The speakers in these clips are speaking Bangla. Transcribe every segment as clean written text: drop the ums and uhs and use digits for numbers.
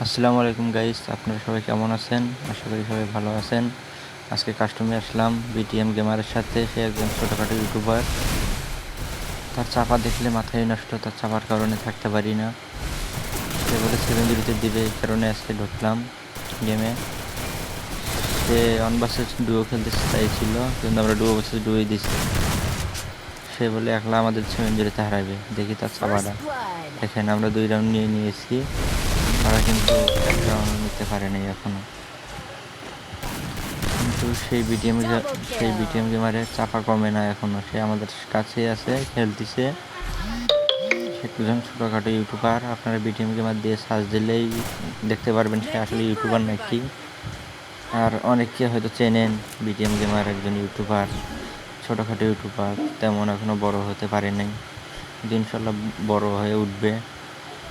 আসসালামু আলাইকুম গাইস, আপনারা সবাই কেমন আছেন? আশা করি সবাই ভালো আছেন। আজকে কাস্টমে আসলাম বিটিএম গেমারের সাথে। সে একজন ছোটোখাটো ইউটিউবার। তার চাপা দেখলে মাথায় নষ্ট, তার চাপার কারণে থাকতে পারি না। সে বলে 7 জিবিতে দিবে, এই কারণে আজকে ঢুকলাম গেমে। সে অন ভার্সেস ডুও খেলতে চাইছিল, কিন্তু আমরা ডুও ভার্সেস ডুয়োই দিছি। সে বলে একলা আমাদের 7 জিবিতে হারাবে। দেখি তার চাপাটা দেখেন, আমরা 2 রাউন্ড নিয়ে নিয়েছি, তারা কিন্তু 1 রাউন্ড নিতে পারেনি এখনো। কিন্তু সেই বিটিএম গেমারের চাপা কমে না এখনো। সে আমাদের কাছেই আছে, খেলতেছে। সে একজন ছোটোখাটো ইউটিউবার। আপনারা বিটিএম গেমার দিয়ে সার্চ দিলেই দেখতে পারবেন সে আসলে ইউটিউবার নাকি। আর অনেকে হয়তো চেনেন, বিটিএম গেমার একজন ইউটিউবার, ছোটোখাটো ইউটিউবার, তেমন এখনও বড় হতে পারে নাই, কিন্তু ইনশাল্লাহ বড় হয়ে উঠবে।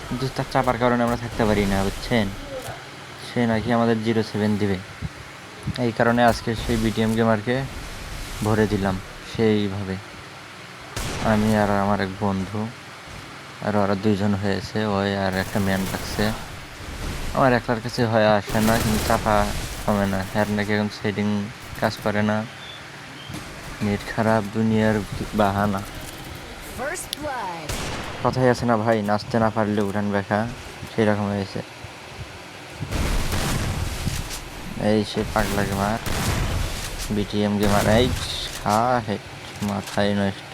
কিন্তু তার চাপার কারণে আমরা থাকতে পারি না, বুঝছেন। সে নাকি আমাদের 07 দিবে, এই কারণে আজকে সেই বিটিএম গেমারকে ভরে দিলাম সেইভাবে। আমি আর আমার এক বন্ধু, আর ওরা 2জন হয়েছে, ওই আর একটা ম্যান রাখছে। আমার একলার কাছে হয়ে আসে না, কিন্তু চাপা কমে না। হ্যার নাকি এখন সেটিং কাজ করে না, নেট খারাপ, দুনিয়ার বাহানা। কথাই আছে না ভাই, নাচতে না পারলে উঠান ব্যাখা, সেই রকম হয়েছে। এই সে পাগলা গেমার, বিটিএম গেমার, এই খা হেড, মাথায় নষ্ট।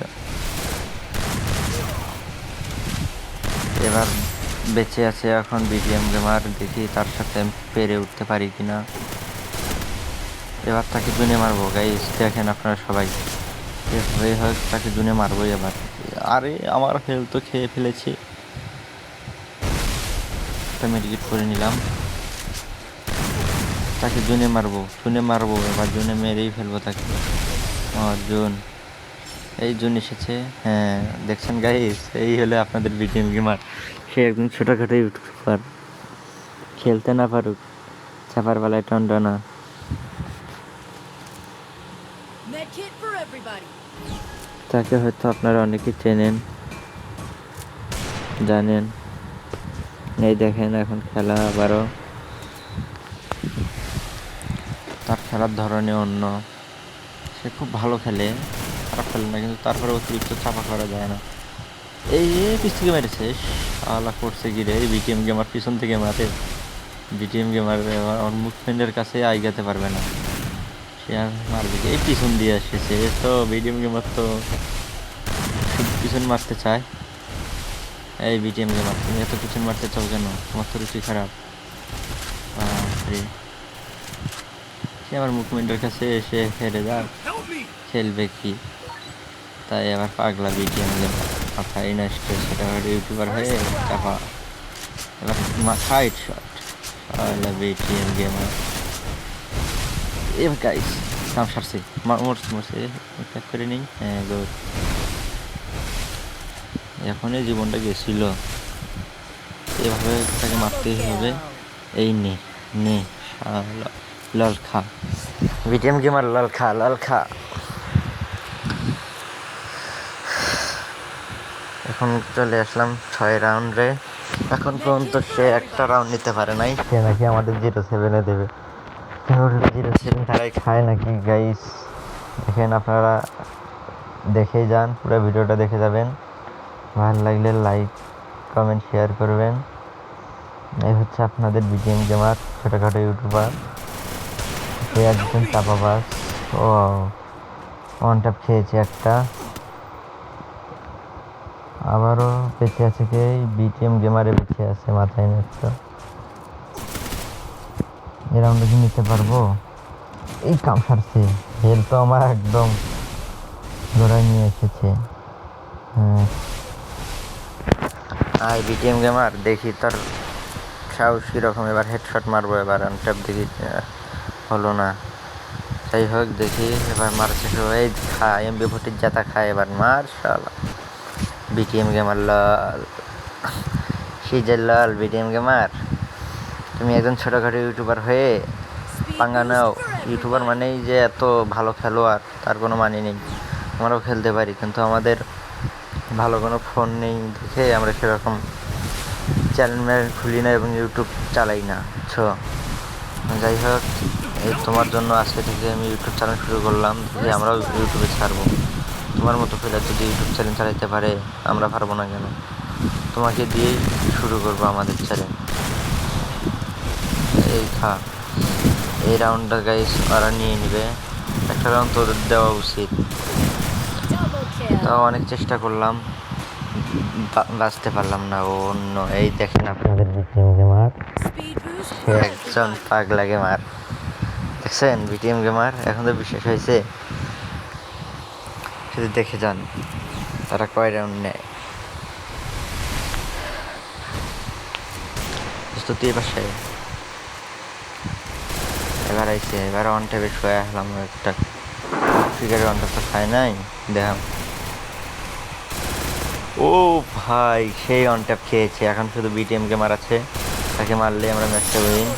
এবার বেঁচে আছে এখন বিটিএম গেমার, দেখি তার সাথে পেরে উঠতে পারি কিনা। এবার তাকে জুনে মারবো গাইস, দেখেন আপনারা সবাই, এভাবে হোক তাকে জুনে মারবো এবার। আরে আমার হেলথ তো খেয়ে ফেলেছি। একটা মেডিকেট করে নিলাম, তাকে জুনে মারবো এবার, জুনে মেরেই ফেলবো তাকে। জুন, এই জুন এসেছে। হ্যাঁ দেখছেন গাইস, এই হলো আপনাদের বিটিএম গেমার। সে একদম ছোটোখাটো ইউটিউবার, খেলতে না পারুক, চাপার বেলায় টনটনা। তাকে হয়তো আপনারা অনেকে চেনেন, জানেন। এই দেখেন এখন খেলা আবারও, তার খেলার ধরনে অন্য। সে খুব ভালো খেলে, খারাপ খেলে না, কিন্তু তারপরে অতিরিক্ত চাপা করা যায় না। এই পিছ থেকে মেরেছে, শালা করছে কি রে, বিটিএম গেমার পিছন থেকে মারে। বিটিএম গেমার আমার মুভমেন্টের কাছে আইগাতে পারবে না, সে আর মারবে কি, এই পিছন দিয়ে এসেছে। তো বিটিএম গেমার তো শুধু পিছন মারতে চায়। এই বিটিএম গেমার, তুমি এত পিছন মারতে চাও কেন? তোমার তো রুচি খারাপ। বাপরে, সে আমার মুভমেন্টের কাছে এসে হেরে যাক, খেলবে কি। তাই আবার পাগলা বিটিএম গেমার, মাথায় নষ্ট। সেটা ইউটিউবার হয়ে চাপা, এবার মাথায় শট। বিটিএম গেমার এবার গাইস, কাম সারছে, মরছে ট্যাপ করে নিই। হ্যাঁ গুড, এখনই জীবনটা গেছিল। এভাবে তাকে মারতেই হবে। এই নে নে, শালা লাল খা, বিটিএম গেমার লাল খা, লাল খা। এখন চলে আসলাম 6 রাউন্ডে। এখন পর্যন্ত সে একটা রাউন্ড নিতে পারে নাই। সে নাকি আমাদের 07-এ দেবে। 07 তারাই খায় নাকি গাইস, দেখেন আপনারা, দেখেই যান, পুরো ভিডিওটা দেখে যাবেন। ভালো লাগলে লাইক কমেন্ট শেয়ার করবেন। এই হচ্ছে আপনাদের বিটিএম গেমার, ছোটোখাটো ইউটিউবার। সে একজন চাপাবাজ। ও ওয়ান ট্যাপ খেয়েছে একটা, আবারও বেঁচে আছে কে? বিটিএম গেমারে বেঁচে আছে, মাথায় নষ্ট। এই রাউন্ডে কি নিতে পারবো? এই কাম সারছে, হেলথ তো আমার একদম ধরায় নিয়ে এসেছে। হ্যাঁ, আর বিটিএম গেমার, দেখি তার সাহস কীরকম। এবার হেডশট মারবো, এবার আনট্যাপ দেখি, হলো না। যাই হোক দেখি, এবার মারছে সবাই। খা MP40 জাতা খায়, এবার মার শালা। বিটিএম গেমার লাল, সিজের লাল। বিটিএম গেমার, তুমি একজন ছোটোখাটো ইউটিউবার হয়ে পাঙ্গা নাও। ইউটিউবার মানেই যে এত ভালো খেলোয়াড় তার কোনো মানে নেই। আমরাও খেলতে পারি, কিন্তু আমাদের ভালো কোনো ফোন নেই দেখে আমরা সেরকম চ্যানেল খুলি না এবং ইউটিউব চালাই না, বুঝছো? যাই হোক, এই তোমার জন্য আজকে থেকে আমি ইউটিউব চ্যানেল শুরু করলাম, যে আমরাও ইউটিউবে ছাড়বো। তোমার মতো প্লেয়ার যদি ইউটিউব চ্যানেল চালাইতে পারে, আমরা পারবো না কেন? তোমাকে দিয়েই শুরু করবো আমাদের চ্যানেল। এই খা, এই রাউন্ডটা গাইস ওরা নিয়ে নিবে, একটা রাউন্ড তোদের দেওয়া উচিত। তাও অনেক চেষ্টা করলাম, বাঁচতে পারলাম না। ও অন্য, এই দেখেন আপনাদের বিটিএম গেমার, সে একজন পাগলা গেমার, দেখছেন? বিটিএম গেমার এখন তো বিশ্বাস হয়েছে, শুধু দেখে যান তারা কয় রাউন্ড নেয়। প্রস্তুতি পাশে এবার আইছে, এবার অন টেপে শুয়ে আসলাম, একটা ক্রিকেটের অন টেপ তো খায় নাই, দেখাম। ও ভাই, সেই অন ট্যাপ খেয়েছে। এখন শুধু বিটিএম গেমার আছে, তাকে মারলে আমরা ম্যাচটা উইন।